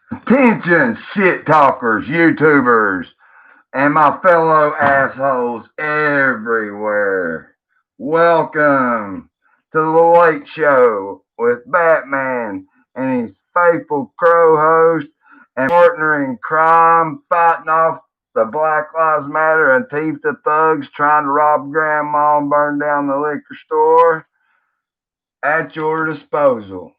Attention, shit talkers, YouTubers, and my fellow assholes everywhere. Welcome to the Late Show with Batman and his faithful co-host and partner in crime, fighting off the Black Lives Matter and Antifa thugs trying to rob Grandma and burn down the liquor store. At your disposal.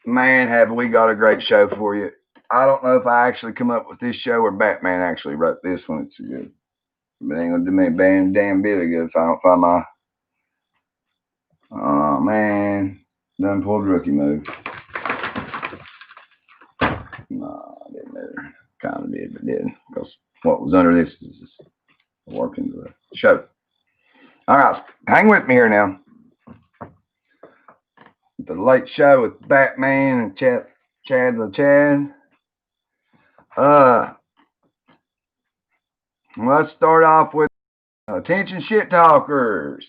Man, have we got a great show for you. I don't know if I actually come up with this show or Batman actually wrote this one. It's good. But it ain't gonna do me a damn bit of good if I don't find my. Oh man, done pulled rookie move. No, I didn't either. Kind of did, but didn't. Because what was under this is just working the show. All right, hang with me here now. The Late Show with Batman and Chad the Chad. Let's start off with attention shit talkers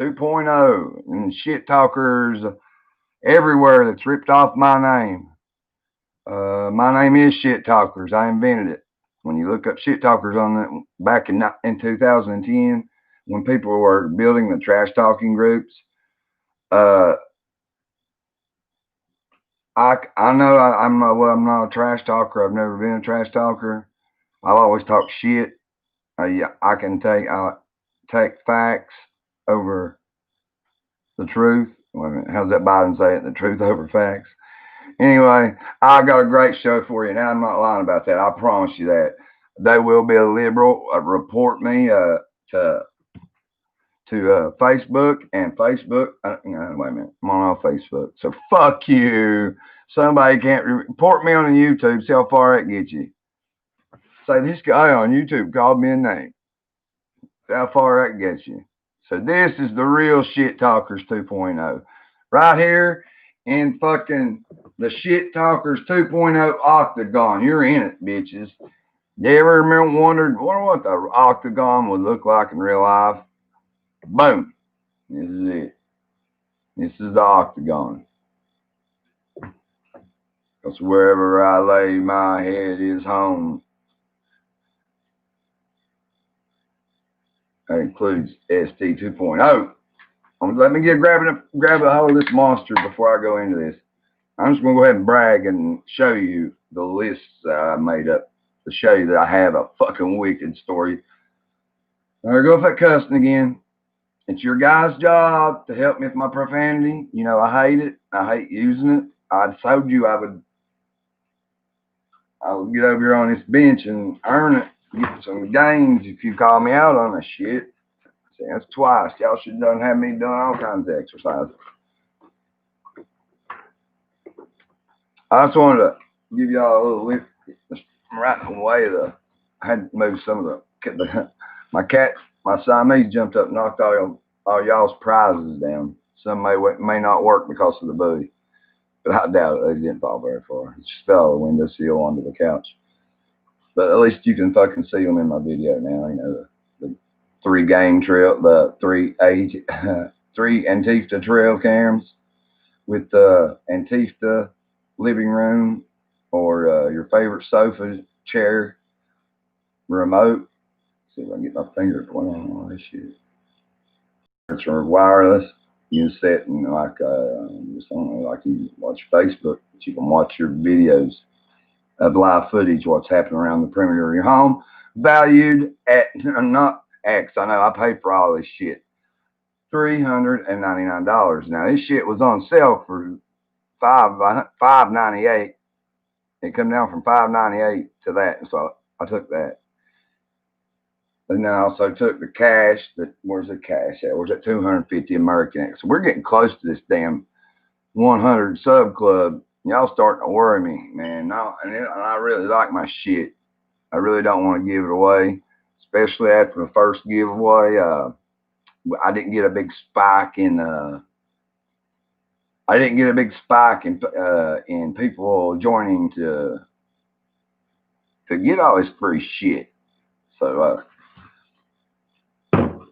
2.0 and shit talkers everywhere that's ripped off my name. My name is Shit Talkers. I invented it. When you look up Shit Talkers on it back in 2010, when people were building the trash talking groups, I know I'm not a trash talker. I've never been a trash talker. I'll always talk shit. I can take facts over the truth. Wait a minute, how's that Biden say it? The truth over facts. Anyway, I got a great show for you. Now I'm not lying about that. I promise you that. They will be a liberal. Report me to Facebook and Facebook. Wait a minute, I'm on Facebook. So fuck you. Somebody can't report me on the YouTube. See how far that gets you. Say this guy on YouTube called me a name. See how far that gets you. So this is the real Shit Talkers 2.0. Right here in fucking the Shit Talkers 2.0 octagon. You're in it, bitches. You ever wondered what the octagon would look like in real life? Boom. This is it. This is the octagon. Because wherever I lay my head is home. That includes ST2.0. Let me grab a hold of this monster before I go into this. I'm just going to go ahead and brag and show you the lists that I made up to show you that I have a fucking wicked story. There go with that cussing again. It's your guy's job to help me with my profanity. You know, I hate it. I hate using it. I told you I would get over here on this bench and earn it, get some gains if you call me out on this shit. See, that's twice. Y'all should have had me doing all kinds of exercises. I just wanted to give y'all a little lift. Right in the way I had to move some of my Siamese jumped up and knocked all y'all's prizes down. Some may not work because of the buoy, but I doubt it. They didn't fall very far. It just fell out the windowsill onto the couch. But at least you can fucking see them in my video now. You know, the 3 game trail, the 3 Antifa trail cams with the Antifa living room or your favorite sofa, chair, remote. See if I can get my finger going on all this shit. It's wireless. You can set and like like you watch Facebook, but you can watch your videos of live footage, what's happening around the perimeter of your home. Valued at not X. I know I paid for all this shit. $399. Now this shit was on sale for $598. It come down from $598 to that, and so I took that. And then I also took the cash. Where's the cash at? Where's that 250 American X? So we're getting close to this damn 100 sub club. Y'all starting to worry me, man. No, and I really like my shit. I really don't want to give it away, especially after the first giveaway. I didn't get a big spike in people joining to get all this free shit. So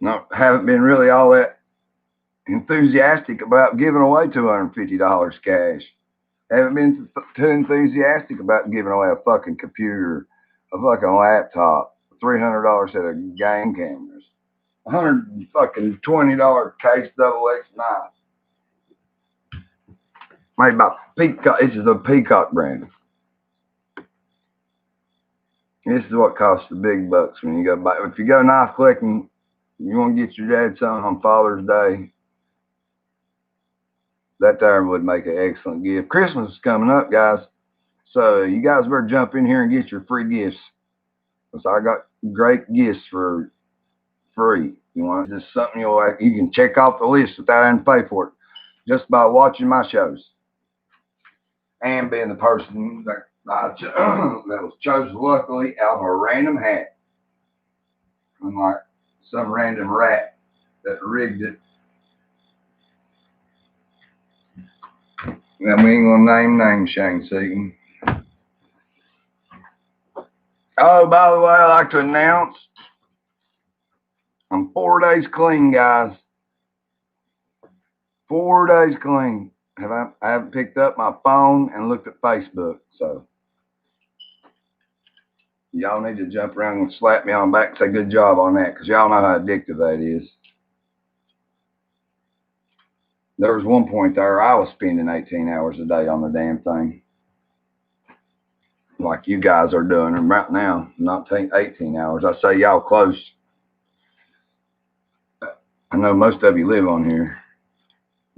no, haven't been really all that enthusiastic about giving away $250 cash. Haven't been too enthusiastic about giving away a fucking computer, a fucking laptop, $300 set of game cameras, $120 case double X knife made by Peacock. This is a Peacock brand. This is what costs the big bucks when you go buy. If you go knife collecting, you want to get your dad something on Father's Day, that there would make an excellent gift. Christmas is coming up, guys. So you guys better jump in here and get your free gifts. So I got great gifts for free. You want just something you can check off the list without having to pay for it, just by watching my shows and being the person that was chosen luckily out of a random hat, unlike some random rat that rigged it. Now we ain't gonna name names, Shane Seaton. Oh, by the way, I'd like to announce I'm 4 days clean, guys. 4 days clean. I haven't picked up my phone and looked at Facebook, so y'all need to jump around and slap me on the back and say good job on that, because y'all know how addictive that is. There was one point there I was spending 18 hours a day on the damn thing, like you guys are doing right now. Not 18 hours. I say y'all close. I know most of you live on here,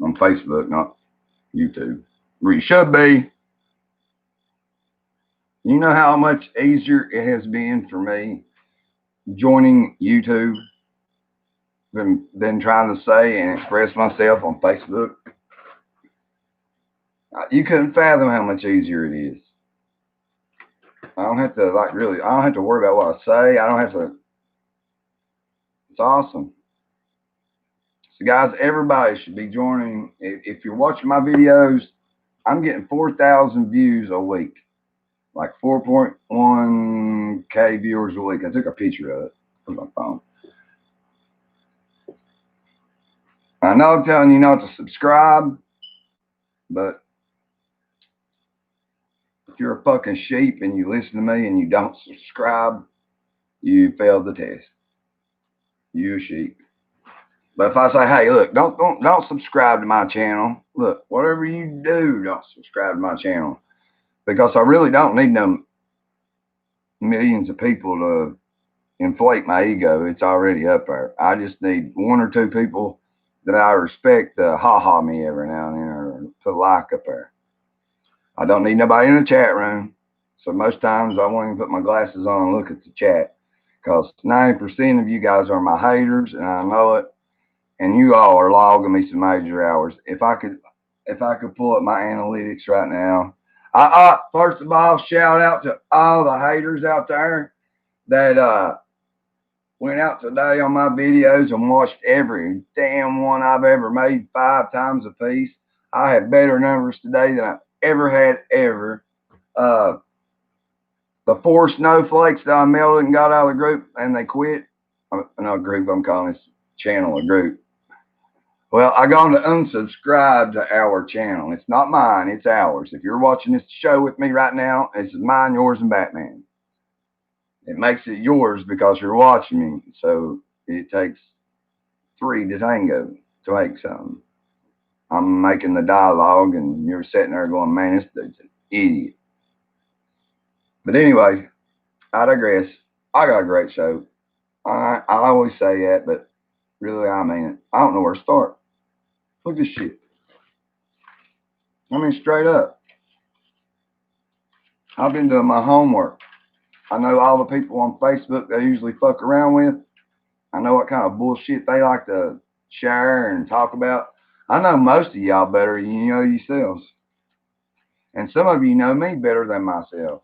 on Facebook, not YouTube, where you should be. You know how much easier it has been for me joining YouTube than trying to say and express myself on Facebook? You couldn't fathom how much easier it is. I don't have to I don't have to worry about what I say. I don't have to. It's awesome. So guys, everybody should be joining. If you're watching my videos, I'm getting 4,000 views a week, like 4.1K viewers a week. I took a picture of it with my phone. I know I'm telling you not to subscribe, but if you're a fucking sheep and you listen to me and you don't subscribe, you failed the test. You a sheep. But if I say, hey, look, don't subscribe to my channel. Look, whatever you do, don't subscribe to my channel, because I really don't need them millions of people to inflate my ego. It's already up there. I just need one or two people that I respect to ha-ha me every now and then, or put a like up there. I don't need nobody in the chat room. So most times I won't even put my glasses on and look at the chat, because 90% of you guys are my haters, and I know it. And you all are logging me some major hours. If I could pull up my analytics right now. First of all, shout out to all the haters out there that went out today on my videos and watched every damn one I've ever made 5 times a piece. I have better numbers today than I've ever had ever. The 4 snowflakes that I melted and got out of the group and they quit. Not a group, I'm calling this channel a group. Well, I gone to unsubscribe to our channel. It's not mine, it's ours. If you're watching this show with me right now, this is mine, yours, and Batman. It makes it yours because you're watching me. So it takes 3 to tango to make something. I'm making the dialogue and you're sitting there going, man, this dude's an idiot. But anyway, I digress. I got a great show. I always say that, but really I mean it. I don't know where to start. Look at this shit. I mean, straight up. I've been doing my homework. I know all the people on Facebook they usually fuck around with. I know what kind of bullshit they like to share and talk about. I know most of y'all better than you know yourselves. And some of you know me better than myself.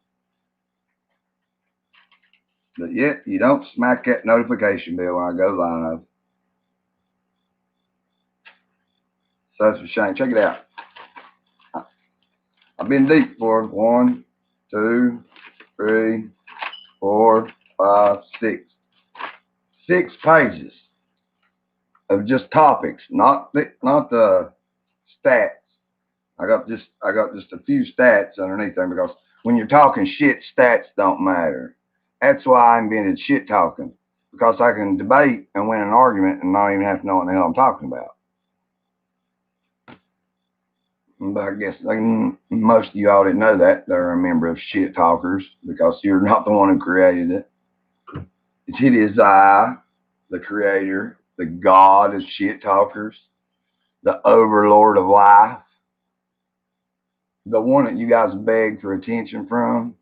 But yet, you don't smack that notification bell when I go live. So that's a shame. Check it out. I've been deep for 1, 2, 3, 4, 5, 6. 6 pages. of just topics, not the stats. I got just a few stats underneath there because when you're talking shit, stats don't matter. That's why I invented shit talking, because I can debate and win an argument and not even have to know what the hell I'm talking about. But I guess most of y'all didn't know that they're a member of Shit Talkers, because you're not the one who created it. It is I, the creator, the God of Shit Talkers, the overlord of life, the one that you guys beg for attention from.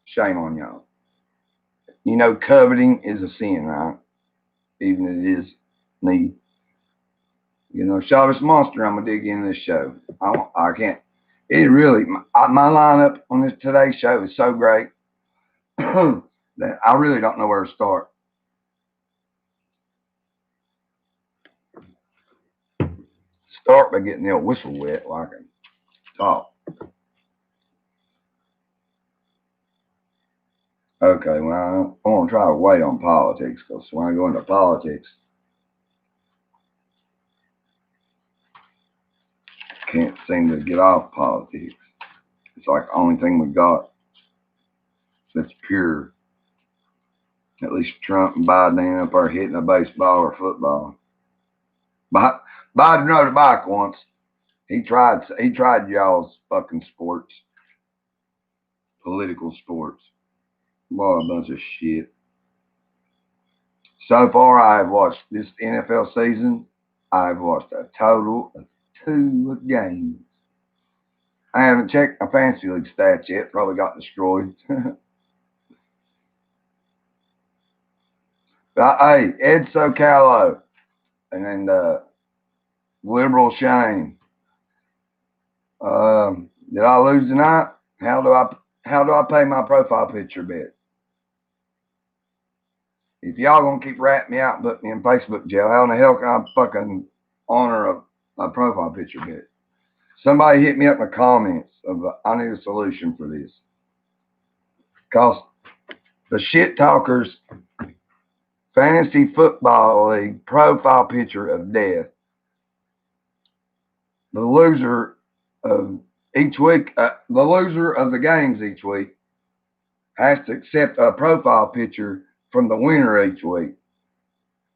Shame on y'all. You know, coveting is a sin, right? Even if it is me. You know, Shabbos Monster, I'm going to dig into this show. I can't. It really, my lineup on this today's show is so great that I really don't know where to start. Start by getting the old whistle wet so I can talk. Okay, well, I want to try to wait on politics, because when I go into politics, I can't seem to get off politics. It's like the only thing we got that's pure. At least Trump and Biden ain't up there hitting a baseball or football. Biden rode a bike once. He tried y'all's fucking sports, political sports. What a bunch of shit. So far, I've watched this NFL season. I've watched a total of 2 games. I haven't checked my fantasy league stats yet. Probably got destroyed. But hey, Ed Socalo and then Liberal Shane. Did I lose tonight? How do I pay my profile picture bet? If y'all gonna keep ratting me out and put me in Facebook jail, how in the hell can I fucking honor a profile picture bet? Somebody hit me up in the comments I need a solution for this. Because the Shit Talkers Fantasy Football League profile picture of death, the loser of each week, the loser of the games each week has to accept a profile picture from the winner each week.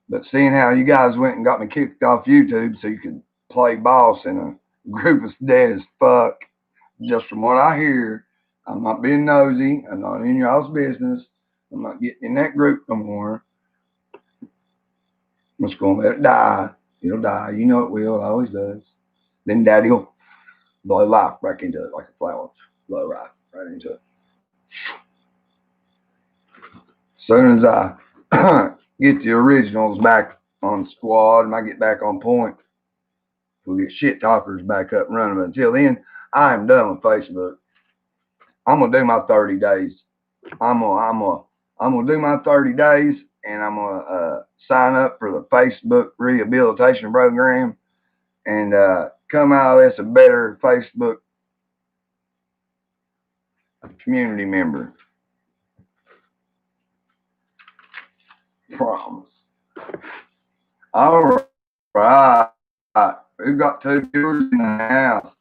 But seeing how you guys went and got me kicked off YouTube so you could play boss in a group that's dead as fuck, just from what I hear, I'm not being nosy. I'm not in y'all's business. I'm not getting in that group no more. I'm just going to let it die. It'll die. You know it will. It always does. Then Daddy will blow life back into it like a flower. Blow right into it. As soon as I get the originals back on squad and I get back on point, we'll get Shit Talkers back up and running. But until then, I am done with Facebook. I'm gonna do my 30 days. I'm gonna do my 30 days, and I'm gonna sign up for the Facebook rehabilitation program and come out of this a better Facebook community member. Promise. All right. We've got 2 viewers in the house.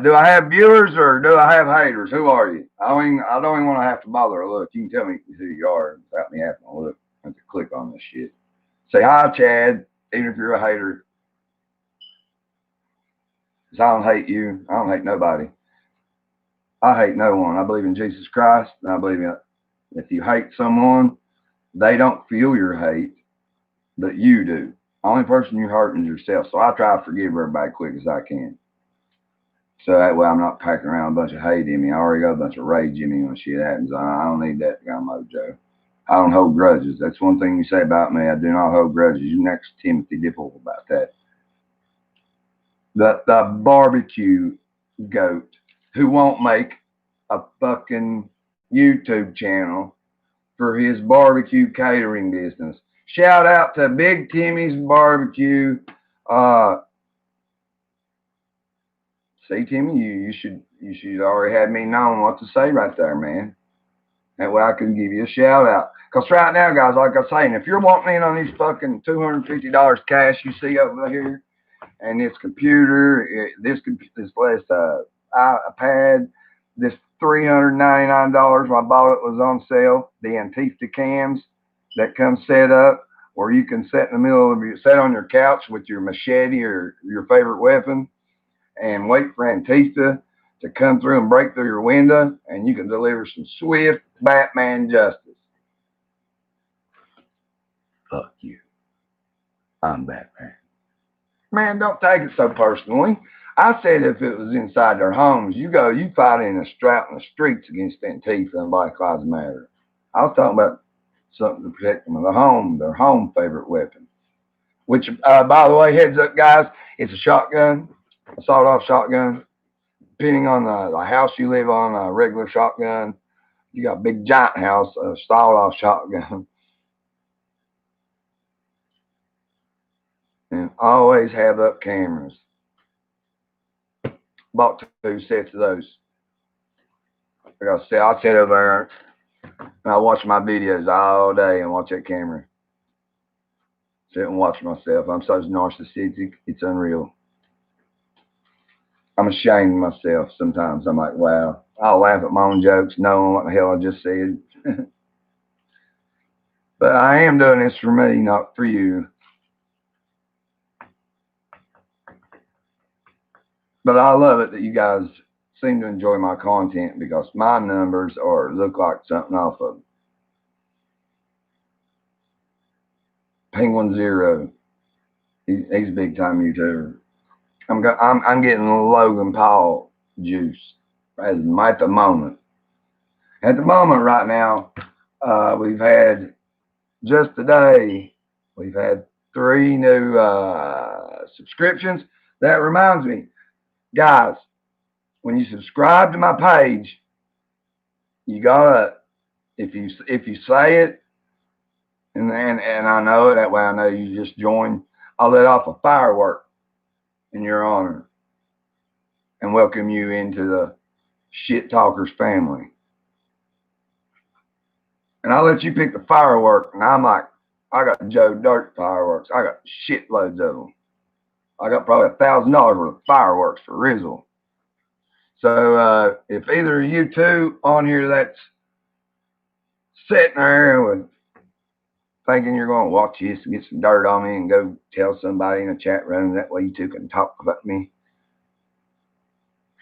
Do I have viewers or do I have haters? Who are you? I don't even want to have to bother to look. You can tell me who you are without me having to look. I have to click on this shit. Say hi, Chad, even if you're a hater. Because I don't hate you. I don't hate nobody. I hate no one. I believe in Jesus Christ. And I believe in if you hate someone, they don't feel your hate, but you do. The only person you're hurting is yourself. So I try to forgive everybody quick as I can. So that way I'm not packing around a bunch of hate in me. I already got a bunch of rage in me when shit happens. I don't need that kind of mojo. I don't hold grudges. That's one thing you say about me. I do not hold grudges. You next Timothy Dipple about that. The barbecue goat who won't make a fucking YouTube channel for his barbecue catering business. Shout out to Big Timmy's Barbecue. See, Timmy, you should already have me knowing what to say right there, man. That way I can give you a shout out. Because right now, guys, like I was saying, if you're wanting in on these fucking $250 cash you see over here, and this computer, this last iPad, this $399 when I bought it was on sale. The Antifa cams that come set up, where you can sit in the middle of your, sit on your couch with your machete or your favorite weapon, and wait for Antifa to come through and break through your window, and you can deliver some swift Batman justice. Fuck you. I'm Batman. Man, don't take it so personally. I said if it was inside their homes, you fight in the streets against Antifa and Black Lives Matter. I was talking about something to protect them in the home, their home favorite weapon. Which, by the way, heads up, guys, it's a shotgun, a sawed-off shotgun. Depending on the house you live on, a regular shotgun. You got a big giant house, a sawed-off shotgun. And always have up cameras. Bought 2 sets of those. Like I said, I sit over there and I watch my videos all day and watch that camera. Sit and watch myself. I'm so narcissistic, it's unreal. I'm ashamed of myself sometimes. I'm like, wow. I'll laugh at my own jokes knowing what the hell I just said. But I am doing this for me, not for you. But I love it that you guys seem to enjoy my content, because my numbers look like something off of Penguin Zero. He's a big time YouTuber. I'm getting Logan Paul juice at the moment. At the moment, right now, we've had just today. We've had 3 new subscriptions. That reminds me, guys, when you subscribe to my page, you gotta, if you say it, and I know it, that way I know you just joined, I'll let off a firework in your honor and welcome you into the Shit Talkers family. And I'll let you pick the firework, and I'm like, I got Joe Dirt fireworks. I got shitloads of them. I got probably $1,000 worth of fireworks for Rizzle. So if either of you two on here that's sitting there with thinking you're going to watch this and get some dirt on me and go tell somebody in a chat room, that way you two can talk about me,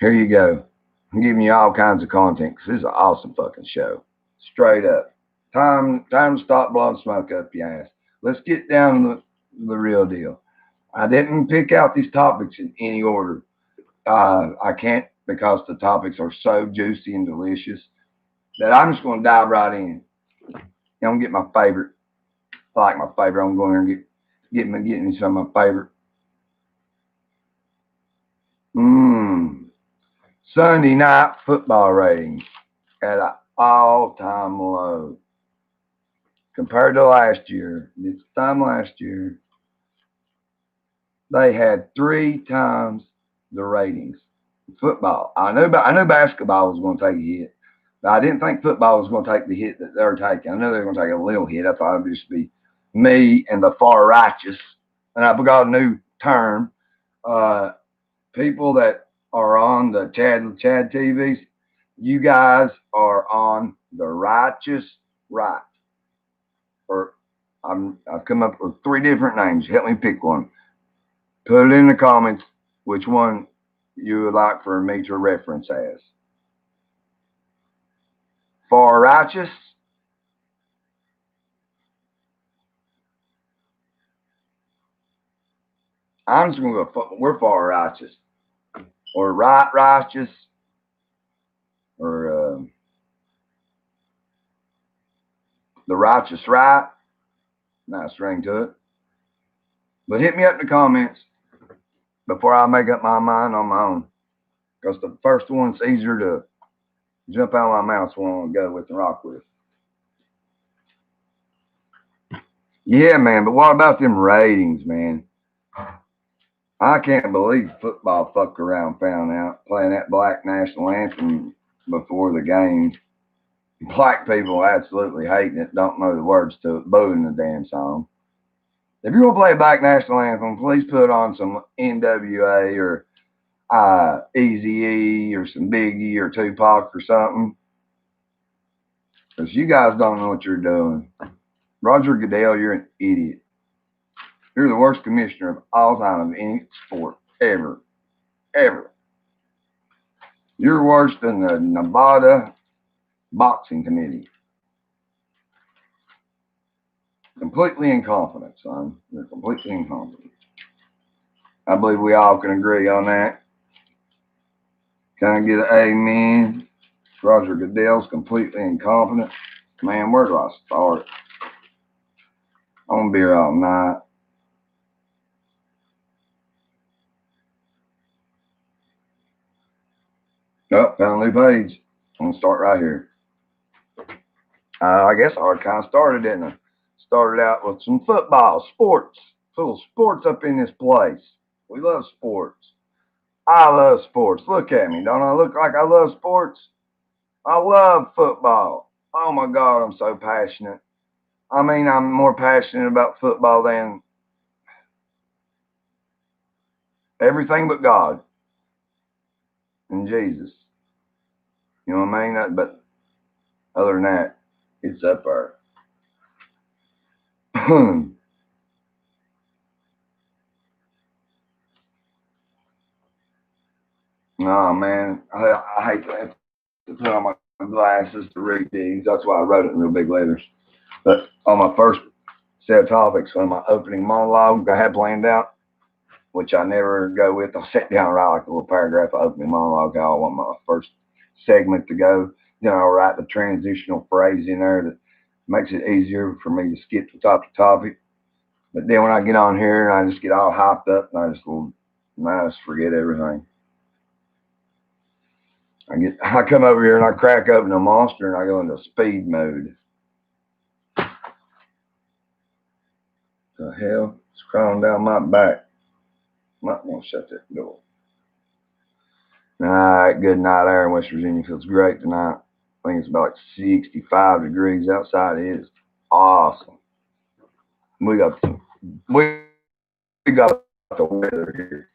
here you go. I'm giving you all kinds of content because this is an awesome fucking show. Straight up. Time to stop blowing smoke up your ass. Let's get down to the real deal. I didn't pick out these topics in any order. I can't, because the topics are so juicy and delicious that I'm just going to dive right in. I'm going to get my favorite. I like my favorite. I'm going to get me some of my favorite. Sunday night football ratings at an all-time low. Compared to last year, this time last year, they had 3 times the ratings. Football. I knew basketball was going to take a hit, but I didn't think football was going to take the hit that they're taking. I knew they were going to take a little hit. I thought it would just be me and the far righteous. And I forgot a new term. People that are on the Chad TVs, you guys are on the righteous right. Or I've come up with 3 different names. Help me pick one. Put it in the comments which one you would like for me to reference as. Far righteous, I'm just going to go, we're far righteous. Or right righteous. Or the righteous right. Nice ring to it. But hit me up in the comments before I make up my mind on my own. Because the first one's easier to jump out of my mouth, so I want to go with and rock with. Yeah, man, but what about them ratings, man? I can't believe football fucked around, found out, playing that Black National Anthem before the game. Black people absolutely hating it, don't know the words to it, booing the damn song. If you're gonna play a black national anthem, please put on some NWA or Eazy-E or some Biggie or Tupac or something. Because you guys don't know what you're doing. Roger Goodell, you're an idiot. You're the worst commissioner of all time of any sport ever. Ever. You're worse than the Nevada Boxing Committee. Completely incompetent, son. You're completely incompetent. I believe we all can agree on that. Can I get an amen? Roger Goodell's completely incompetent. Man, where do I start? I'm going to be here all night. Oh, found a new page. I'm going to start right here. I guess I already kind of started, didn't I? Started out with some football, sports. Little sports up in this place. We love sports. I love sports. Look at me. Don't I look like I love sports? I love football. Oh my God, I'm so passionate. I mean, I'm more passionate about football than everything but God and Jesus. You know what I mean? But other than that, it's up there. No, man, I hate to have to put on my glasses to read these. That's why I wrote it in real big letters. But on my first set of topics, on my opening monologue I had planned out, which I never go with, I'll sit down and write like a little paragraph of opening monologue, how I want my first segment to go. Then I'll write the transitional phrase in there that makes it easier for me to skip the topic. But then when I get on here and I just get all hyped up and I just forget everything. I come over here and I crack open a monster and I go into speed mode. The hell? It's crawling down my back. Might want to shut that door. All right, good night there in West Virginia. Feels great tonight. I think it's about like 65 degrees outside. It is awesome. We got the weather here.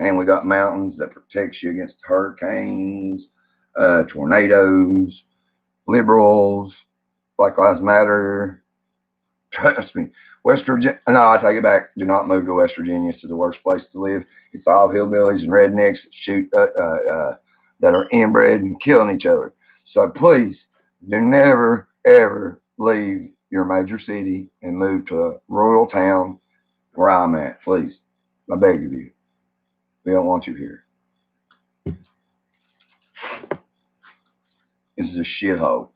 And we got mountains that protects you against hurricanes, tornadoes, liberals, Black Lives Matter. Trust me, West Virginia. No, I take it back. Do not move to West Virginia. It's the worst place to live. It's all hillbillies and rednecks that shoot that are inbred and killing each other. So please, do never ever leave your major city and move to a rural town where I'm at. Please, I beg of you. We don't want you here. This is a shithole.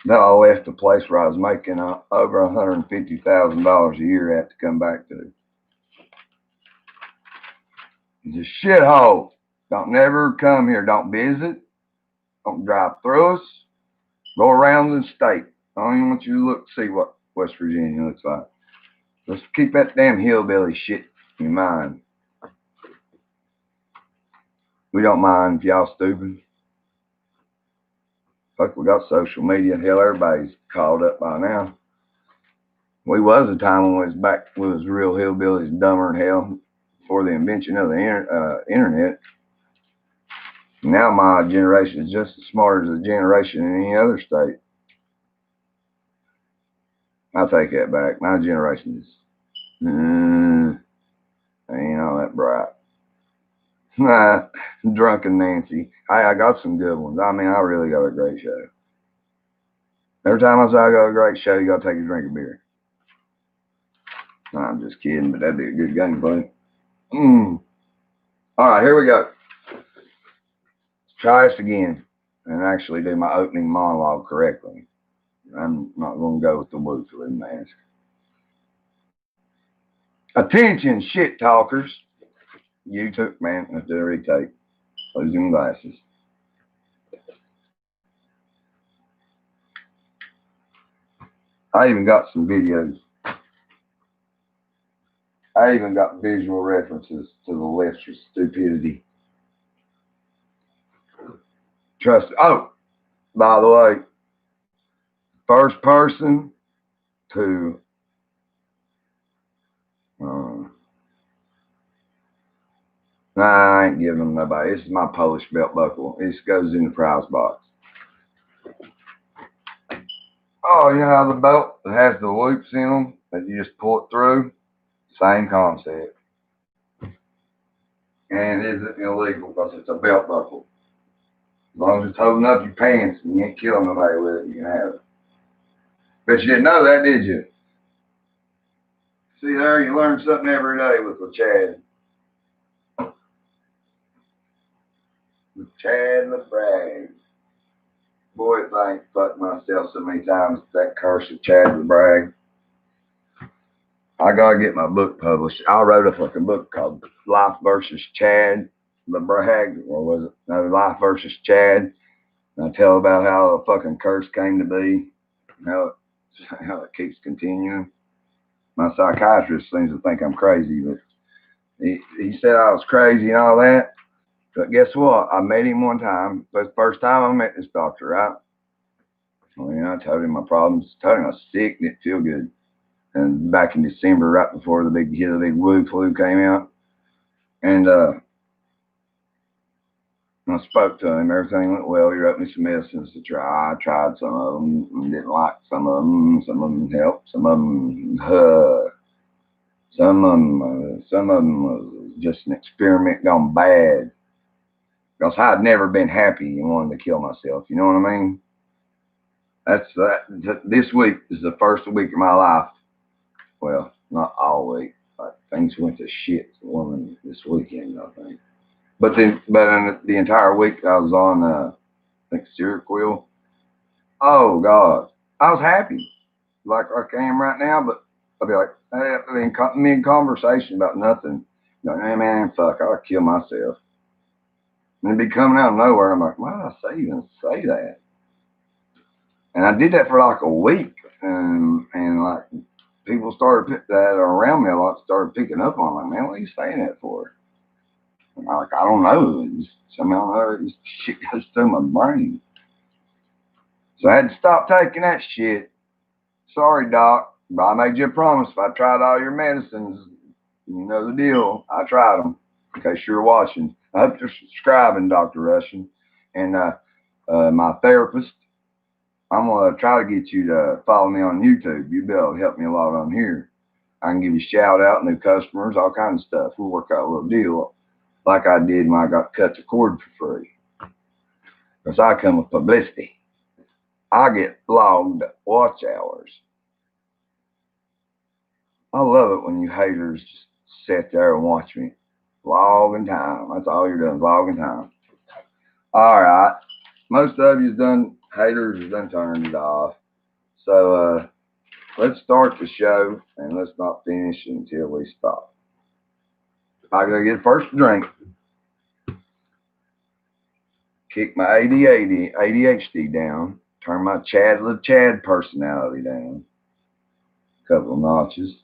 Now I left the place where I was making over $150,000 a year at to come back to. It's a shithole. Don't never come here. Don't visit. Don't drive through us. Go around the state. I don't even want you to see what West Virginia looks like. Let's keep that damn hillbilly shit in mind. We don't mind if y'all stupid. Fuck, we got social media. Hell, everybody's called up by now. We was a time when we was real hillbillies, dumber than hell before the invention of the internet. Now my generation is just as smart as the generation in any other state. I'll take that back. My generation is ain't all that bright. Drunken Nancy. I got some good ones. I mean, I really got a great show. Every time I say I got a great show, you got to take a drink of beer. No, I'm just kidding, but that'd be a good gameplay. All right, here we go. Let's try this again and actually do my opening monologue correctly. I'm not going to go with the Woofley mask. Attention, shit talkers. You took, man, let's do a retake. Losing glasses. I even got some videos. I even got visual references to the list for stupidity. Trusty. Oh, by the way, first person to nah, I ain't giving them nobody. This is my Polish belt buckle. This goes in the prize box. Oh, you know how the belt has the loops in them that you just pull it through? Same concept. And it isn't illegal because it's a belt buckle. As long as it's holding up your pants and you ain't killing nobody with it, you can have it. But you didn't know that, did you? See there, you learn something every day with the Chad. The Chad the Bragg. Boy, if I ain't fucked myself so many times with that curse of Chad the Bragg. I gotta get my book published. I wrote a fucking book called Life versus Chad the Bragg, or was it? No, Life versus Chad. And I tell about how the fucking curse came to be, how it keeps continuing. My psychiatrist seems to think I'm crazy, but he said I was crazy and all that. But guess what? I met him one time. It was the first time I met this doctor, right? Well, you know, I told him my problems. I told him I was sick and didn't feel good. And back in December, right before the big Wu flu came out. And I spoke to him. Everything went well. He wrote me some medicines to try. I tried some of them and didn't like some of them. Some of them helped. Some of them, some of them was just an experiment gone bad. Because I'd never been happy and wanted to kill myself. You know what I mean? That's that. This week is the first week of my life. Well, not all week. Like, things went to shit for this weekend, I think. But in the entire week I was on, I think Seroquel. Oh God, I was happy, like I am right now. But I'll be like, hey, in conversation about nothing. Like, hey man, fuck, I'll kill myself. And it'd be coming out of nowhere. I'm like, why did I even say that? And I did that for like a week, and like people started that around me a lot started picking up on it. Like, man, what are you saying that for? And I'm like, I don't know. Somehow this shit goes through my brain. So I had to stop taking that shit. Sorry, doc, but I made you a promise. If I tried all your medicines, you know the deal. I tried them. In case you're watching, I hope you're subscribing, Dr. Russian, and my therapist. I'm gonna try to get you to follow me on YouTube. You'll be able to help me a lot on here. I can give you a shout out, new customers, all kinds of stuff. We'll work out a little deal, like I did when I got cut the cord for free. Because I come with publicity. I get logged watch hours. I love it when you haters just sit there and watch me. Logging time. That's all you're doing, logging time. All right. Most of you's done, haters has done turned it off. So let's start the show and let's not finish until we stop. I gotta get first drink. Kick my ADHD down. Turn my Chad personality down a couple of notches.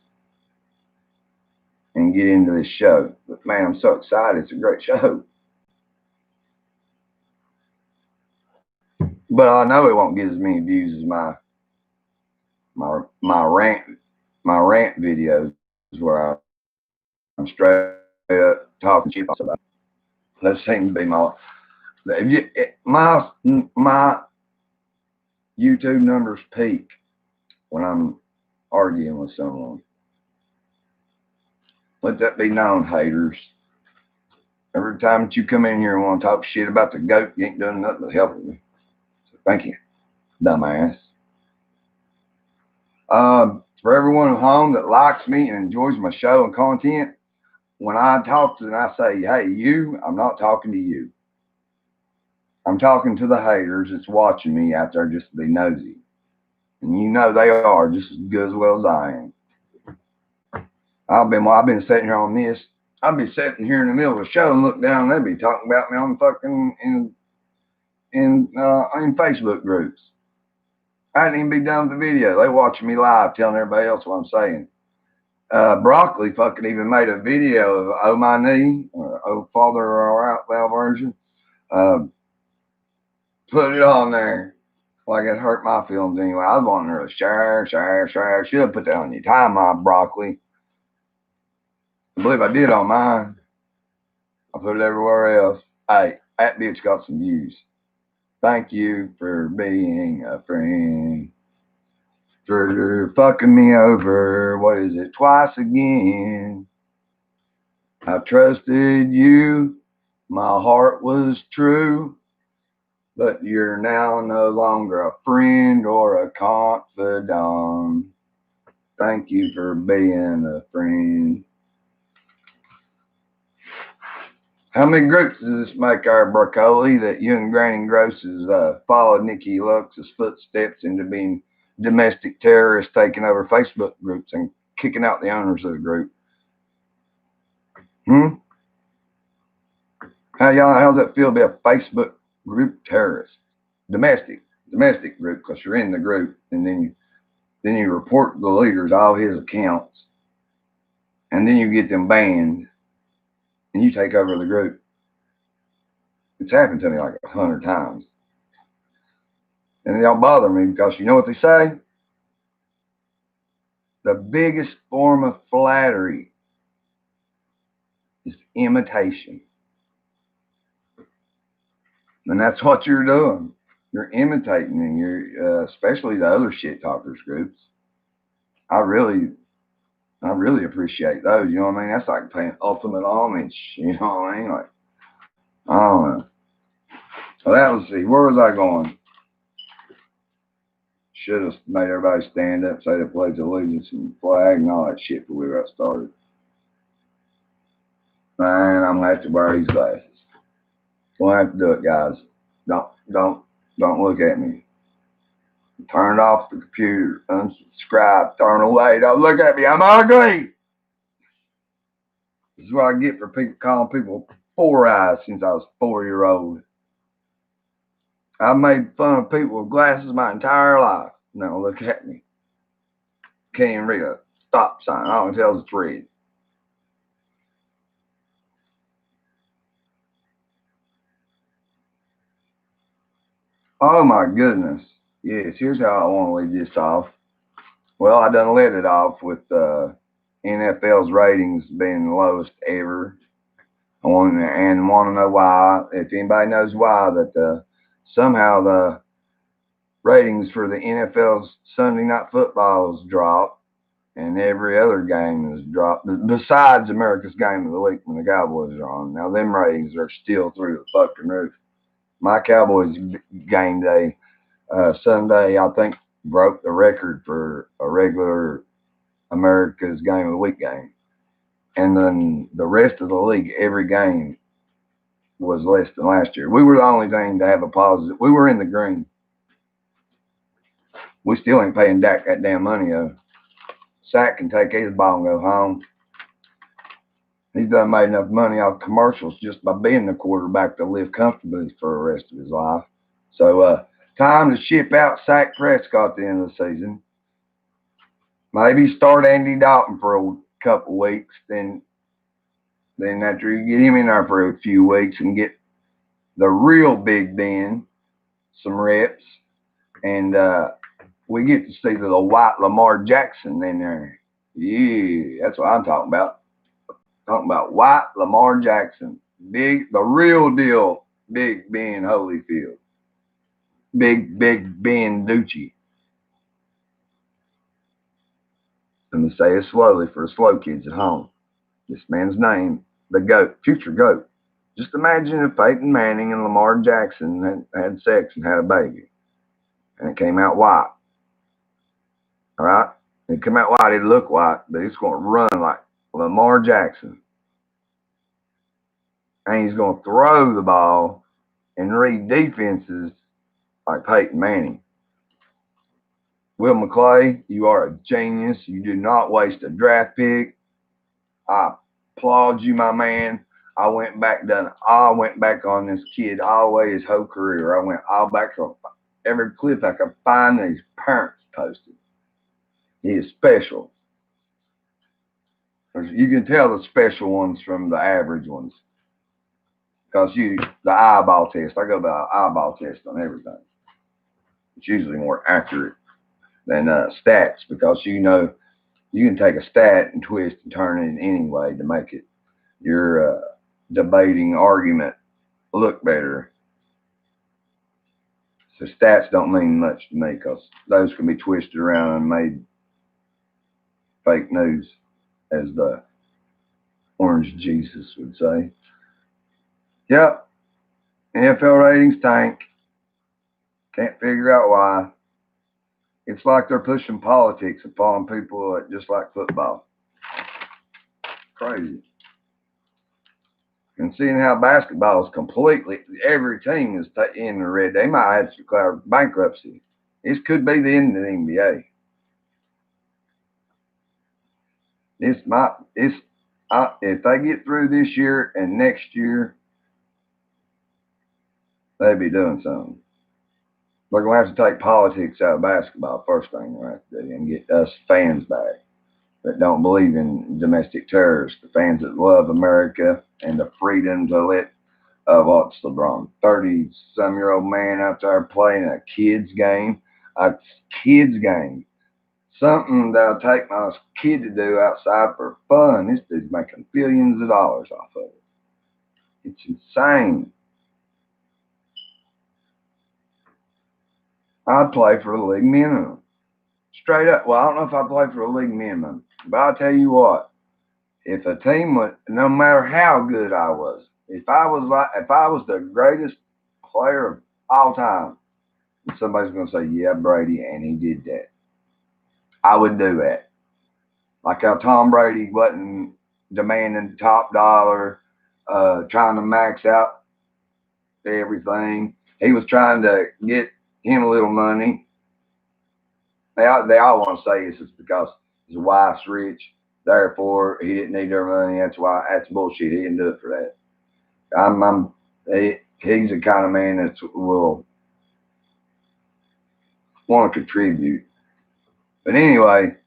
And get into this show. But man, I'm so excited. It's a great show. But I know it won't get as many views as my rant videos where I'm straight up talking shit about. That seems to be my YouTube numbers peak when I'm arguing with someone. Let that be known, haters. Every time that you come in here and want to talk shit about the goat, you ain't doing nothing but helping me. So thank you, dumbass. For everyone at home that likes me and enjoys my show and content, when I talk to them, I say, hey, you, I'm not talking to you. I'm talking to the haters that's watching me out there just to be nosy. And you know they are just as good as well as I am. I've been sitting here on this. I'll be sitting here in the middle of the show and look down and they'll be talking about me on fucking in Facebook groups. I didn't even be done with the video. They watching me live telling everybody else what I'm saying. Broccoli fucking even made a video of Oh My Knee, or Oh Father or Out Loud version. put it on there. Like it hurt my feelings anyway. I was wanting her to share. Should have put that on your timeline, broccoli. I believe I did on mine. I put it everywhere else. Hey, that bitch got some views. Thank you for being a friend. For fucking me over. What is it? Twice again. I trusted you. My heart was true. But you're now no longer a friend or a confidant. Thank you for being a friend. How many groups does this make our broccoli that you and Granny Gross has followed Nikki Lux's footsteps into being domestic terrorists taking over Facebook groups and kicking out the owners of the group? How's that feel to be a Facebook group terrorist? Domestic group, because you're in the group, and then you report the leaders all his accounts, and then you get them banned, and you take over the group. It's happened to me like 100 times. And they all bother me because you know what they say? The biggest form of flattery is imitation. And that's what you're doing. You're imitating, and you're especially the other shit talkers groups. I really appreciate those. You know what I mean? That's like paying ultimate homage. You know what I mean? Like, I don't know. So let's see. Where was I going? Should have made everybody stand up, say the Pledge of Allegiance and flag and all that shit before we got started. Man, I'm gonna have to wear these glasses. We'll have to do it, guys. Don't look at me. Turn off the computer. Unsubscribe. Turn away. Don't look at me. I'm ugly. This is what I get for people calling people four eyes since I was 4-year-old. I've made fun of people with glasses my entire life. Now look at me. Can't even read a stop sign. All I can tell is it's red. Oh my goodness. Yes, here's how I want to leave this off. Well, I done let it off with NFL's ratings being the lowest ever. I want to know why. If anybody knows why, that somehow the ratings for the NFL's Sunday Night Football has dropped, and every other game has dropped, besides America's Game of the Week when the Cowboys are on. Now, them ratings are still through the fucking roof. My Cowboys game day Sunday, I think, broke the record for a regular America's Game of the Week game. And then the rest of the league, every game was less than last year. We were the only thing to have a positive. We were in the green. We still ain't paying Dak that damn money, though. Sack can take his ball and go home. He's done made enough money off commercials just by being the quarterback to live comfortably for the rest of his life. So, time to ship out Sack Prescott at the end of the season. Maybe start Andy Dalton for a couple weeks. Then after you get him in there for a few weeks and get the real Big Ben some reps, and we get to see the white Lamar Jackson in there. Yeah, that's what I'm talking about. Talking about white Lamar Jackson. The real deal, Big Ben Holyfield. Big Ben Ducci. Let me say it slowly for the slow kids at home. This man's name, the GOAT, future GOAT. Just imagine if Peyton Manning and Lamar Jackson had sex and had a baby. And it came out white. All right? It came out white, it'd look white, but it's going to run like Lamar Jackson. And he's going to throw the ball and read defenses like Peyton Manning. Will McClay, you are a genius. You do not waste a draft pick. I applaud you, my man. I went back on this kid all the way his whole career. I went all back on every clip I could find that his parents posted. He is special. You can tell the special ones from the average ones. because the eyeball test, I go by eyeball test on everything. It's usually more accurate than stats, because you can take a stat and twist and turn it in any way to make it your debating argument look better. So stats don't mean much to me, because those can be twisted around and made fake news, as the Orange Jesus would say. Yep, NFL ratings tank. Can't figure out why. It's like they're pushing politics upon people just like football. Crazy. And seeing how basketball is completely, every team is in the red. They might have to declare bankruptcy. This could be the end of the NBA. If they get through this year and next year, they'd be doing something. They're going to have to take politics out of basketball, first thing they have to do, and get us fans back that don't believe in domestic terrorists, the fans that love America and the freedom to let what's LeBron, 30-some-year-old man out there playing a kid's game, something that'll take my kid to do outside for fun. This dude's making billions of dollars off of it. It's insane. I'd play for the league minimum. Straight up. Well, I don't know if I play for the league minimum, but I'll tell you what. If a team would, no matter how good I was, if I was the greatest player of all time, somebody's going to say, yeah, Brady, and he did that, I would do that. Like how Tom Brady wasn't demanding top dollar, trying to max out everything. He was trying to get him a little money. They all want to say it's because his wife's rich, therefore he didn't need their money. That's bullshit. He didn't do it for that. He's the kind of man that will want to contribute. But anyway,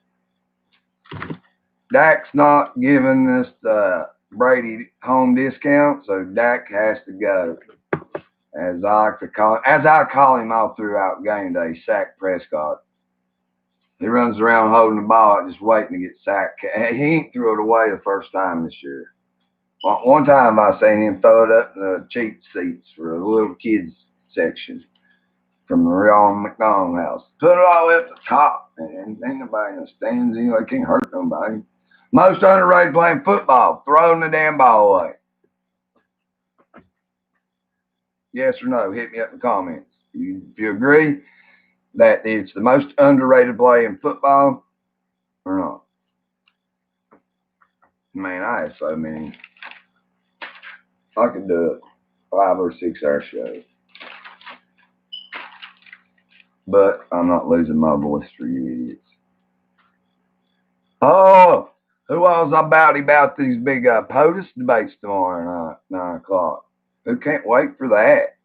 Dak's not giving us the Brady home discount, so Dak has to go. As I call him all throughout game day, Sack Prescott. He runs around holding the ball, just waiting to get sacked. He ain't threw it away the first time this year. One time I seen him throw it up in the cheap seats for the little kids section from the Ron McDonald house. Put it all up the top, man. Ain't nobody in the stands. Anyway, can't hurt nobody. Most underrated playing football, throwing the damn ball away. Yes or no? Hit me up in the comments. If you agree that it's the most underrated play in football or not. Man, I have so many. I could do a 5 or 6 hour show. But I'm not losing my voice for you idiots. Oh, who was about these big POTUS debates tomorrow night, 9 o'clock? Who can't wait for that?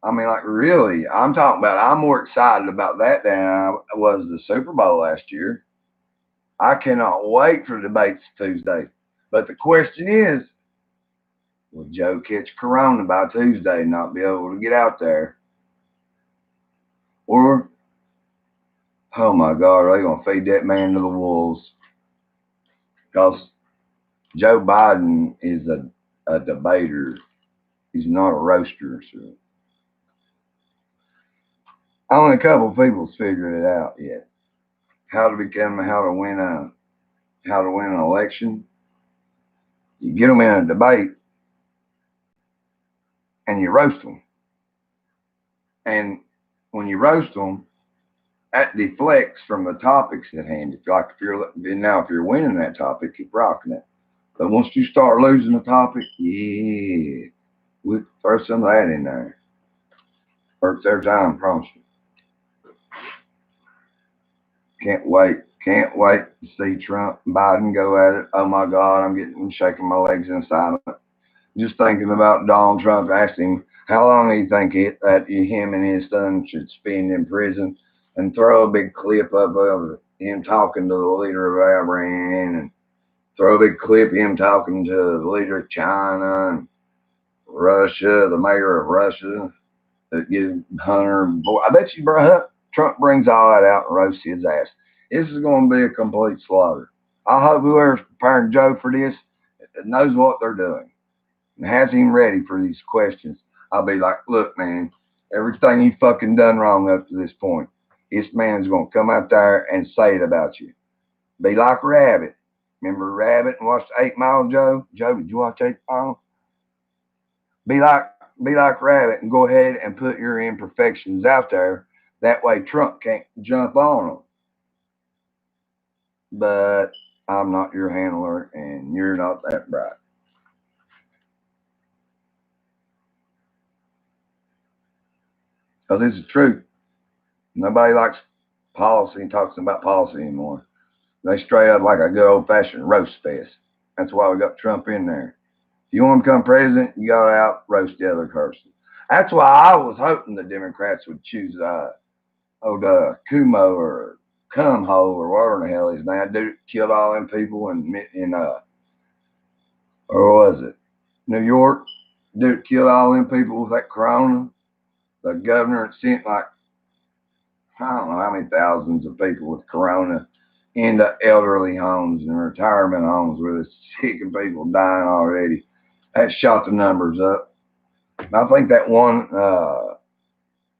I mean, like, really, I'm more excited about that than I was the Super Bowl last year. I cannot wait for debates Tuesday. But the question is, will Joe catch corona by Tuesday and not be able to get out there? Or, oh my God, are they going to feed that man to the wolves? Because Joe Biden is a debater. He's not a roaster. So. Only a couple of people's figured it out yet. How to win an election. You get them in a debate and you roast them. And when you roast them, that deflects from the topics at hand. If you're winning that topic, keep rocking it. But once you start losing the topic, yeah, we'll throw some of that in there. Works every time, I promise you. Can't wait to see Trump and Biden go at it. Oh my God, I'm shaking my legs in silence. Just thinking about Donald Trump asking him how long do you think that him and his son should spend in prison, and throw a big clip up of him talking to the leader of Iran, and throw a big clip of him talking to the leader of China, and Russia, the mayor of Russia, that gives Hunter. Boy, I bet you, bro, Trump brings all that out and roasts his ass. This is going to be a complete slaughter. I hope whoever's preparing Joe for this knows what they're doing and has him ready for these questions. I'll be like, look, man, everything you fucking done wrong up to this point, this man's going to come out there and say it about you. Be like Rabbit. Remember Rabbit and watch 8 Mile, Joe? Joe, did you watch 8 Mile? Be like be like Rabbit and go ahead and put your imperfections out there. That way Trump can't jump on them. But I'm not your handler and you're not that bright. Because this is truth. Nobody likes policy and talks about policy anymore. They straight up like a good old fashioned roast fest. That's why we got Trump in there. If you want to become president, you got to out roast the other person. That's why I was hoping the Democrats would choose old Kumo or Cumho or whatever the hell his name. Dude killed all them people in or was it New York? Dude killed all them people with that corona. The governor had sent like I don't know how many thousands of people with corona into elderly homes and retirement homes where the sick and people dying already. That shot the numbers up. And I think that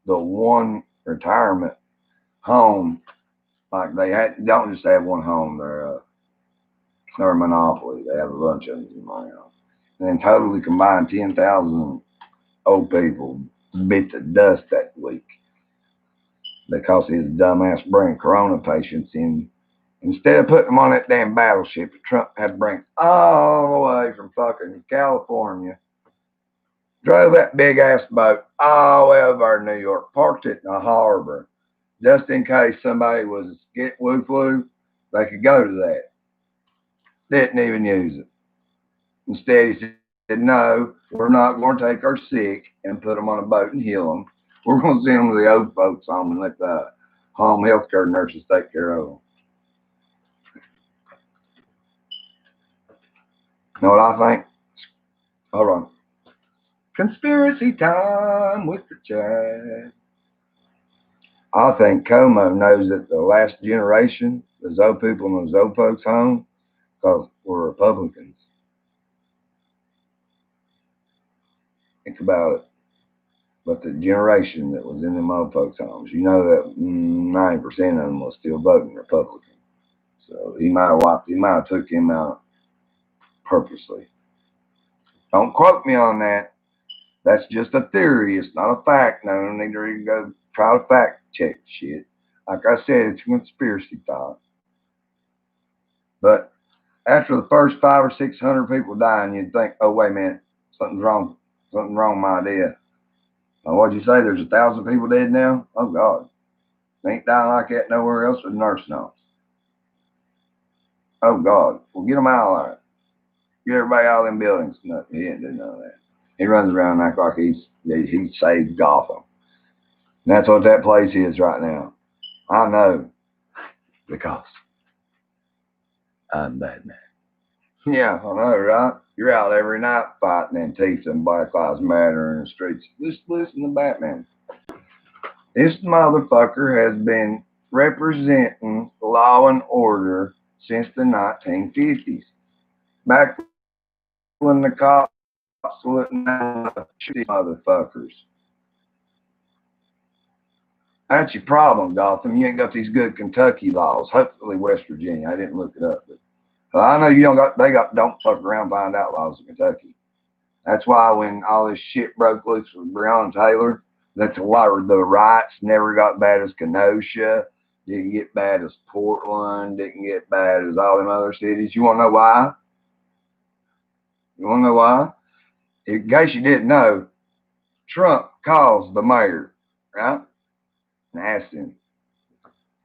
the one retirement home, like don't just have one home. They're a monopoly. They have a bunch of them in my house. And then totally combined 10,000 old people bit the dust that week because his dumbass bring corona patients in. Instead of putting them on that damn battleship, Trump had to bring all the way from fucking California, drove that big ass boat all the way over to New York, parked it in a harbor, just in case somebody was get woo flu, they could go to that. Didn't even use it. Instead, he said, no, we're not going to take our sick and put them on a boat and heal them. We're going to send them to the old folks home and let the home health care nurses take care of them. You know what I think? Hold on. Conspiracy time with the Chad. I think Como knows that the last generation, those old people in those old folks' home, because we're Republicans. Think about it. But the generation that was in them old folks' homes, you know that 90% of them was still voting Republican. So he might have took him out purposely. Don't quote me on that. That's just a theory. It's not a fact. No, I don't need to go try to fact check shit. Like I said, it's a conspiracy thought. But after the first 500 or 600 people dying, you'd think, oh, wait a minute, something's wrong. Something's wrong with my idea. What'd you say? There's 1,000 people dead now? Oh, God. They ain't dying like that nowhere else with nursing homes. Oh, God. Well, get them out of there. Get everybody out of them buildings. No, he didn't do none of that. He runs around and acts like he saved Gotham. And that's what that place is right now. I know. Because I'm Batman. Yeah, I know, right? You're out every night fighting Antifa and Black Lives Matter in the streets. Just listen to Batman. This motherfucker has been representing law and order since the 1950s. Back when the cops wouldn't shoot motherfuckers. That's your problem, Gotham. You ain't got these good Kentucky laws. Hopefully West Virginia. I didn't look it up, but I know you don't fuck around find out laws in Kentucky. That's why when all this shit broke loose with Breonna Taylor, that's why the riots never got bad as Kenosha, didn't get bad as Portland, didn't get bad as all them other cities. You want to know why? You want to know why? In case you didn't know, Trump calls the mayor, right? And asked him,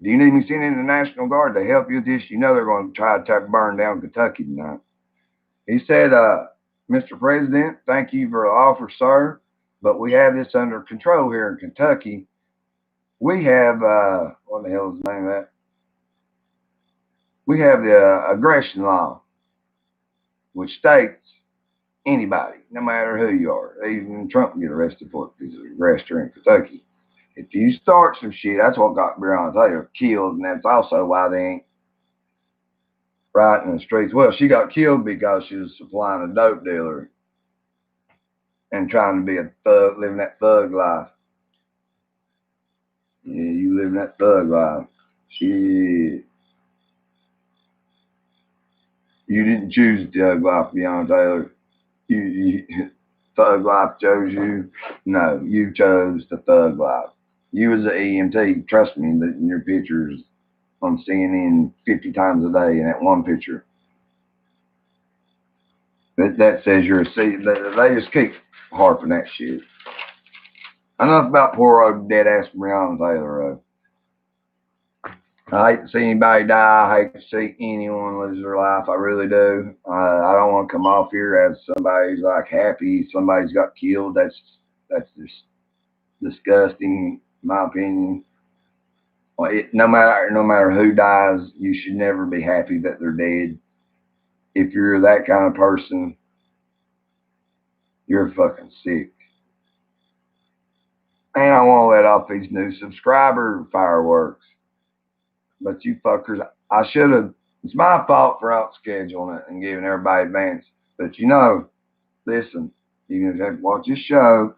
do you need me sending in the National Guard to help you with this? You know they're going to try to burn down Kentucky tonight. He said, Mr. President, thank you for the offer, sir, but we have this under control here in Kentucky. We have, what the hell is the name of that? We have the aggression law, which states Anybody, no matter who you are. Even Trump can get arrested for it because he's a arrestor in Kentucky. If you start some shit, that's what got Breonna Taylor killed, and that's also why they ain't right in the streets. Well, she got killed because she was supplying a dope dealer and trying to be a thug, living that thug life. Yeah, you living that thug life. Shit. You didn't choose the thug life, Breonna Taylor. You thug life chose you. No, you chose the thug life. You was an EMT. Trust me, that your pictures on CNN 50 times a day in that one picture. That says you're a C. They just keep harping that shit. Enough about poor old dead ass Breonna Taylor. I hate to see anybody die. I hate to see anyone lose their life. I really do. I don't want to come off here as somebody's like happy. Somebody's got killed. That's just disgusting, in my opinion. Well, no matter who dies, you should never be happy that they're dead. If you're that kind of person, you're fucking sick. And I want to let off these new subscriber fireworks. But you fuckers, I should have. It's my fault for out scheduling it and giving everybody advance. But listen, you have to watch this show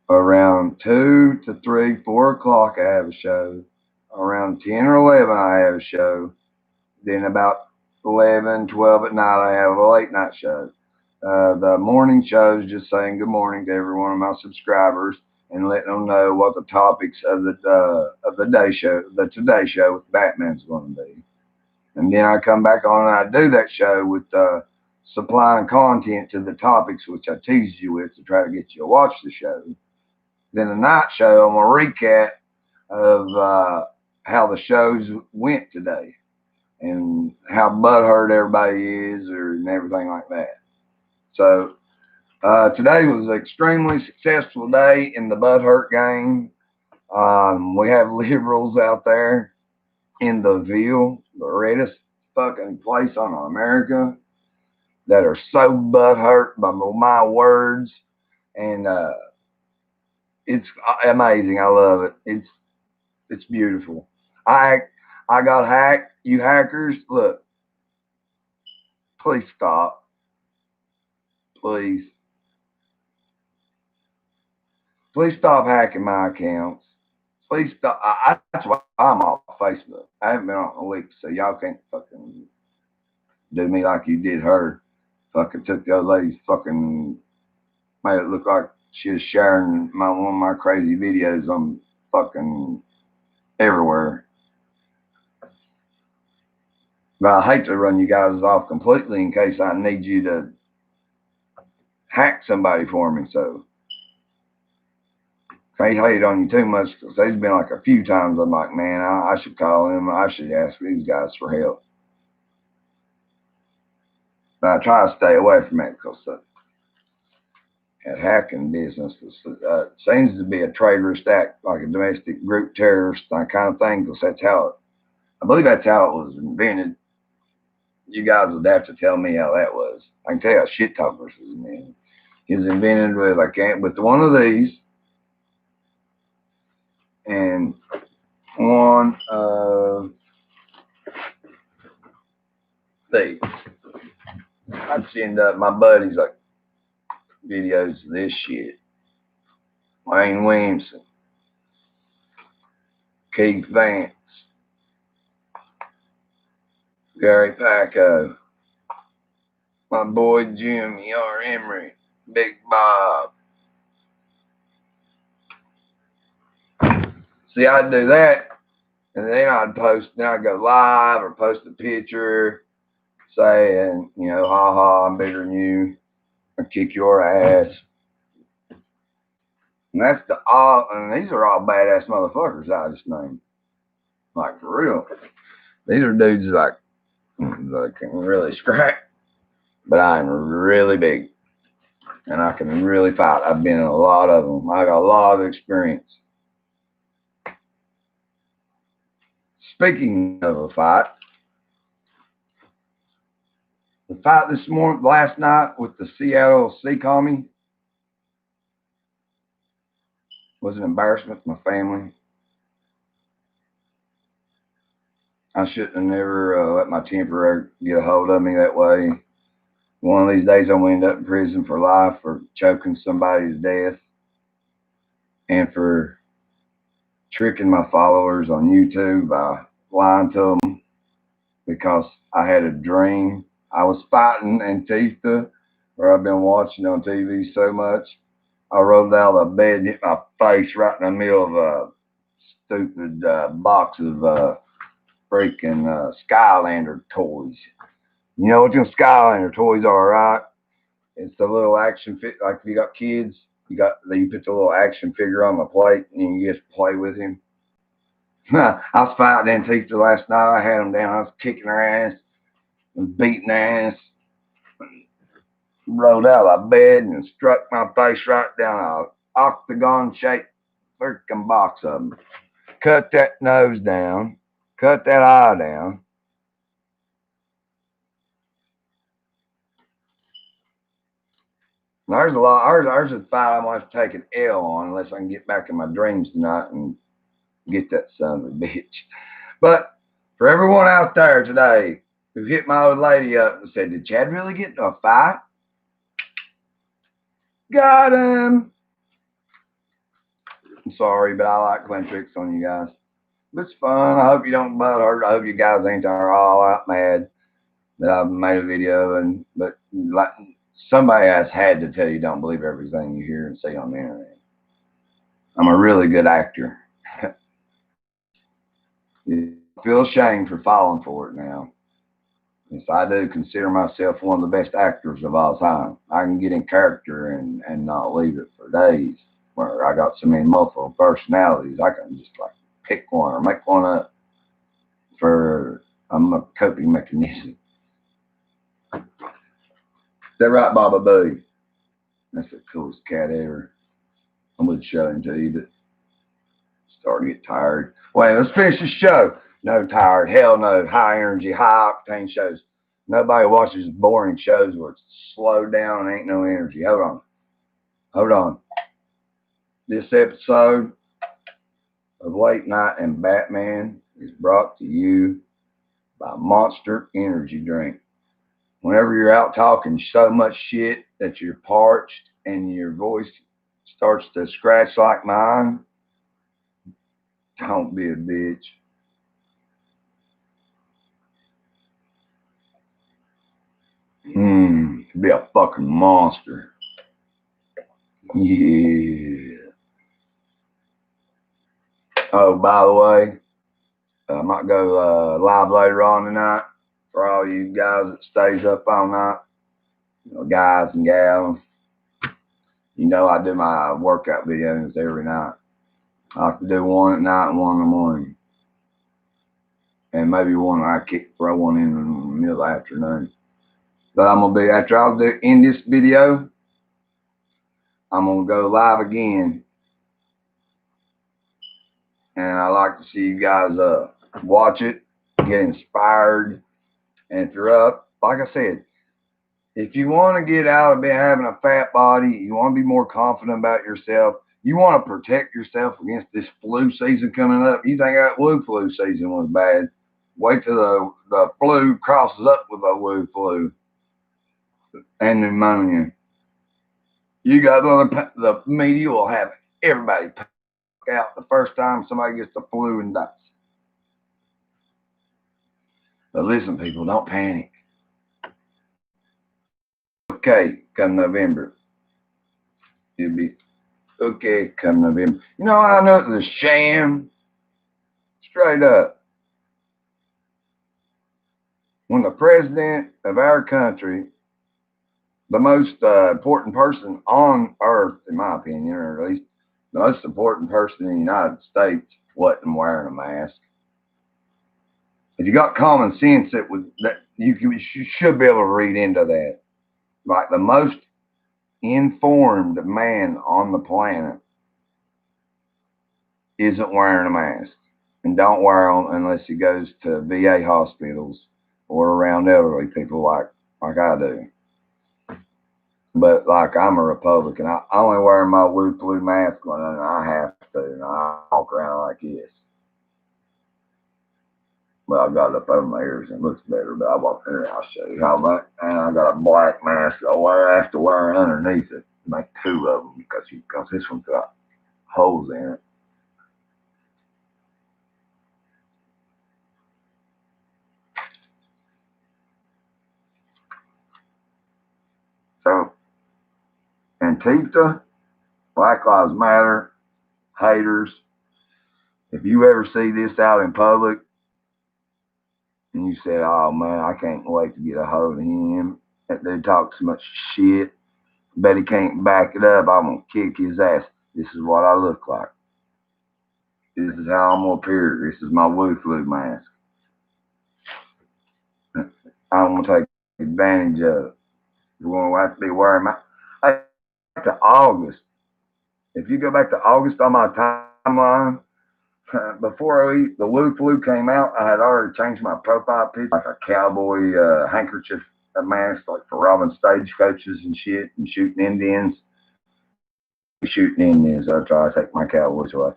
around 2 to 3, 4 o'clock. I have a show. Around 10 or 11, I have a show. Then about 11, 12 at night, I have a late night show. The morning show is just saying good morning to every one of my subscribers and letting them know what the topics of the day show, the Today Show with Batman's going to be. And then I come back on and I do that show with supplying content to the topics which I teased you with to try to get you to watch the show. Then the night show, I'm a recap of how the shows went today and how butthurt everybody is and everything like that. So today was an extremely successful day in the butthurt game. We have liberals out there in the Ville, the reddest fucking place on America, that are so butthurt by my words, and it's amazing. I love it. It's beautiful. I got hacked. You hackers, look, please stop. Please stop hacking my accounts. Please stop. That's why I'm off Facebook. I haven't been on a week, so y'all can't fucking do me like you did her. Fucking took the other lady's fucking, made it look like she was sharing one of my crazy videos on fucking everywhere. But I hate to run you guys off completely in case I need you to hack somebody for me. So can't hate on you too much because there's been like a few times I'm like, man, I should call him. I should ask these guys for help. But I try to stay away from it because that hacking business seems to be a traitorous act, like a domestic group terrorist kind of thing, because I believe that's how it was invented. You guys would have to tell me how that was. I can tell you how shit talkers was invented. It was invented with one of these and one of these. I'd send up my buddies like videos of this shit. Wayne Williamson, Keith Vance, Gary Paco, my boy Jimmy R. Emery, Big Bob. See, I'd do that, and then I'd go live or post a picture saying, ha, I'm bigger than you. I'll kick your ass. And and these are all badass motherfuckers I just named. Like, for real. These are dudes that can really scrap, but I'm really big. And I can really fight. I've been in a lot of them. I got a lot of experience. Speaking of a fight, The fight this morning, last night with the Seattle Seacommie was an embarrassment to my family. I shouldn't have never let my temper get a hold of me that way. One of these days I'm going to end up in prison for life for choking somebody to death and for tricking my followers on YouTube by lying to them because I had a dream. I was fighting Antifa, where I've been watching on TV so much. I rolled out of bed and hit my face right in the middle of a stupid box of freaking Skylander toys. You know what them Skylander toys are, right? It's the little action fit. Like if you got kids, you put the little action figure on the plate and you just play with him. I was fighting Antifa last night. I had them down. I was kicking their ass and beating their ass. Rolled out of bed and struck my face right down an octagon-shaped freaking box of them. Cut that nose down. Cut that eye down. There's a lot. There's a fight I'm going to have to take an L on unless I can get back in my dreams tonight and get that son of a bitch. But for everyone out there today who hit my old lady up and said, "Did Chad really get into a fight?" Got him. I'm sorry, but I like playing tricks on you guys. It's fun. I hope you don't butt hurt. I hope you guys ain't all out mad that I've made a video. But like somebody has had to tell you, don't believe everything you hear and see on the internet. I'm a really good actor. I feel ashamed for falling for it now. Yes, I do consider myself one of the best actors of all time. I can get in character and not leave it for days. Where I got so many multiple personalities, I can just like pick one or make one up for a coping mechanism. Is that right, Baba Boo? That's the coolest cat ever. I'm going to show him to you, but starting to get tired. Wait, let's finish the show. No tired. Hell no. High energy, high octane shows. Nobody watches boring shows where it's slowed down and ain't no energy. Hold on. This episode of Late Night and Batman is brought to you by Monster Energy Drink. Whenever you're out talking so much shit that you're parched and your voice starts to scratch like mine, don't be a bitch. Be a fucking monster. Yeah. Oh, by the way, I might go live later on tonight for all you guys that stays up all night. You know, guys and gals. You know, I do my workout videos every night. I like to do one at night and one in the morning. And maybe one throw one in the middle of the afternoon. But I'm going to be, after I'll end this video, I'm going to go live again. And I like to see you guys watch it, get inspired. And if you're up, like I said, if you want to get out of having a fat body, you want to be more confident about yourself, you want to protect yourself against this flu season coming up. You think that flu season was bad. Wait till the flu crosses up with the flu and pneumonia. You got the media will have everybody out the first time somebody gets the flu and dies. But listen, people, don't panic. Okay, come November. It'll be okay come November. You know, I know it's a sham. Straight up. When the president of our country, the most important person on earth, in my opinion, or at least the most important person in the United States, wasn't wearing a mask. If you got common sense, you should be able to read into that. Like the most informed man on the planet isn't wearing a mask and don't wear them unless he goes to VA hospitals or around elderly people like like I do. But like I'm a Republican, I only wear my blue mask when I have to, and I walk around like this. But I've got it up over my ears and it looks better. But I walk in there, I'll show you how much. And I got a black mask I have to wear underneath it. Make two of them because this one's got holes in it. So Antifa, Black Lives Matter, haters. If you ever see this out in public and you say, "Oh man, I can't wait to get a hold of him," that dude talks so much shit, bet he can't back it up, I'm gonna kick his ass. This is what I look like. This is how I'm gonna appear. This is my Wu flu mask. I'm gonna take advantage of it. We're gonna have to be wearing my. Hey, back to August. If you go back to August on my timeline, before the Wu flu came out, I had already changed my profile picture like a cowboy handkerchief mask, like for robbing stagecoaches and shit and shooting Indians. Shooting Indians. I try to take my cowboys away.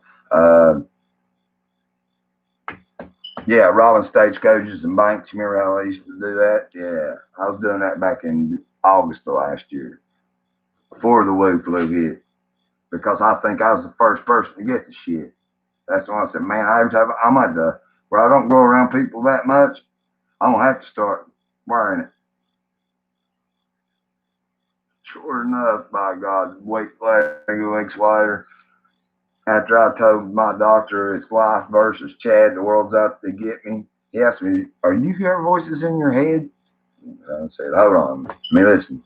Yeah, robbing stagecoaches and banks. You remember how I used to do that? Yeah, I was doing that back in August of last year, before the Wu flu hit, because I think I was the first person to get the shit. That's why I said, man, I'm at the where I don't go around people that much. I don't have to start wearing it. Sure enough, by God, weeks later, after I told my doctor it's life versus Chad, the world's out to get me, he asked me, "Are you hearing voices in your head?" I said, "Hold on, let me listen."